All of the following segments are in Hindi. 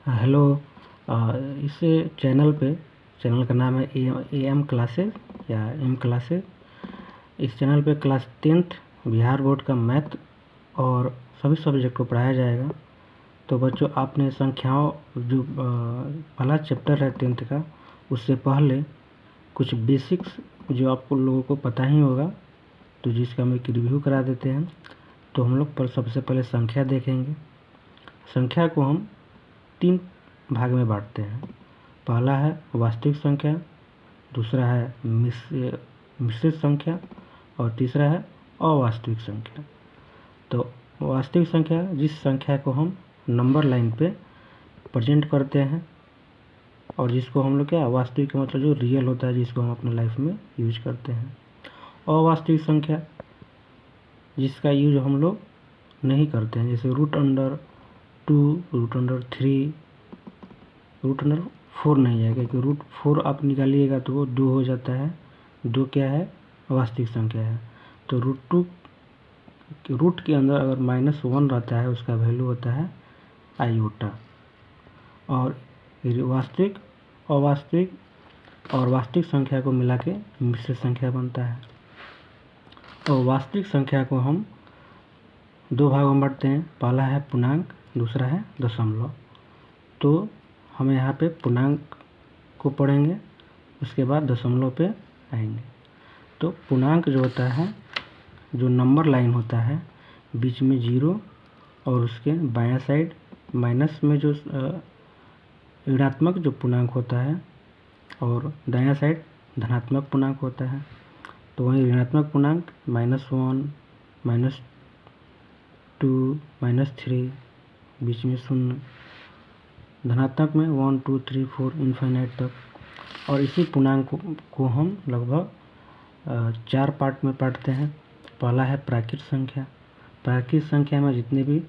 हेलो। इस चैनल का नाम है एम क्लासेस या एम क्लासेस। इस चैनल पे क्लास 10th बिहार बोर्ड का मैथ और सभी सब्जेक्ट को पढ़ाया जाएगा। तो बच्चों, आपने संख्याओं जो पहला चैप्टर है 10th का, उससे पहले कुछ बेसिक्स जो आपको लोगों को पता ही होगा, तो जिसका हम एक रिव्यू करा देते हैं। तो हम लोग पर सबसे पहले संख्या देखेंगे। संख्या को हम 3 भाग में बांटते हैं। पहला है वास्तविक संख्या, दूसरा है मिश्रित संख्या और तीसरा है अवास्तविक संख्या। तो वास्तविक संख्या जिस संख्या को हम नंबर लाइन पे प्रेजेंट करते हैं और जिसको हम लोग क्या, वास्तविक का मतलब जो रियल होता है, जिसको हम अपने लाइफ में यूज करते हैं। अवास्तविक संख्या जिसका यूज हम लोग नहीं करते हैं, जैसे √2, √3, √4 नहीं है, क्योंकि √4 आप निकालिएगा तो वो 2 हो जाता है। 2 क्या है? वास्तविक संख्या है। तो रूट के अंदर अगर -1 रहता है, उसका वैल्यू होता है आयोटा। और वास्तविक, अवास्तविक और वास्तविक संख्या को मिला के मिश्रित संख्या बनता है। और वास्तविक संख्या को हम 2 भागों में बांटते हैं। पहला है पूर्णांक, दूसरा है दशमलव। तो हम यहाँ पे पूर्णांक को पढ़ेंगे, उसके बाद दशमलव पे आएंगे। तो पूर्णांक जो होता है, जो नंबर लाइन होता है, बीच में 0 और उसके बायां साइड माइनस में जो ऋणात्मक जो पूर्णांक होता है और दायां साइड धनात्मक पूर्णांक होता है। तो वहीं ऋणात्मक पूर्णांक -1, -2, -3, बीच में 0, धनात्मक में 1, 2, 3, 4 इन्फिनिट तक। और इसी पूर्णांक को हम लगभग 4 पार्ट में बांटते हैं। पहला है प्राकृत संख्या। प्राकृत संख्या में जितने भी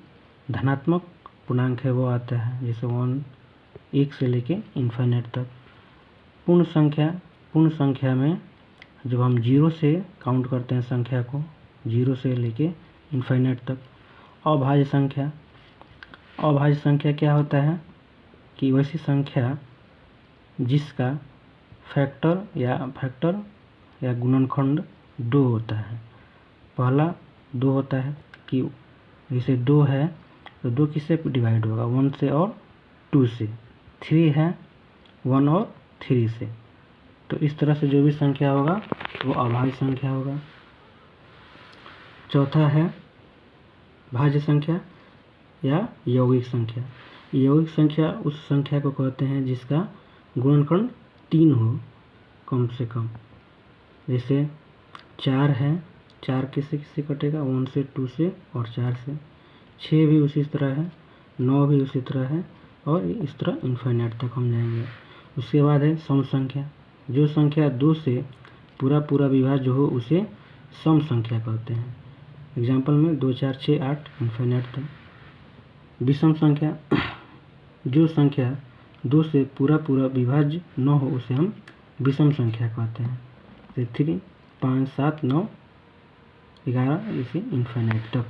धनात्मक पूर्णांक है वो आता है, जैसे 1 से लेके इन्फिनिट तक। पूर्ण संख्या में जब हम 0 से काउंट करते हैं संख्या को, 0 से लेके इन्फिनिट तक। अभाज्य संख्या क्या होता है कि वैसी संख्या जिसका फैक्टर या गुणनखंड 2 होता है। पहला 2 होता है कि जैसे 2 है तो 2 किससे डिवाइड होगा? 1 से और 2 से। 3 है 1 और 3 से। तो इस तरह से जो भी संख्या होगा वो अभाज्य संख्या होगा। चौथा है भाज्य संख्या या यौगिक संख्या। यौगिक संख्या उस संख्या को कहते हैं जिसका गुणनखंड 3 हो कम से कम। जैसे 4 है, 4 किससे कटेगा? 1 से, 2 से और 4 से। 6 भी उसी तरह है, 9 भी उसी तरह है और इस तरह इन्फिनिट तक हम जाएंगे। उसके बाद है सम संख्या। जो संख्या 2 से पूरा विभाज्य हो उसे सम संख्या कहते हैं। एग्जाम्पल में 2, 4, 6, 8 इन्फिनिट तक। विषम संख्या, जो संख्या 2 से पूरा विभाज्य न हो उसे हम विषम संख्या कहते हैं। जैसे 3, 5, 7, 9, 11 इसे इन्फिनिट तक।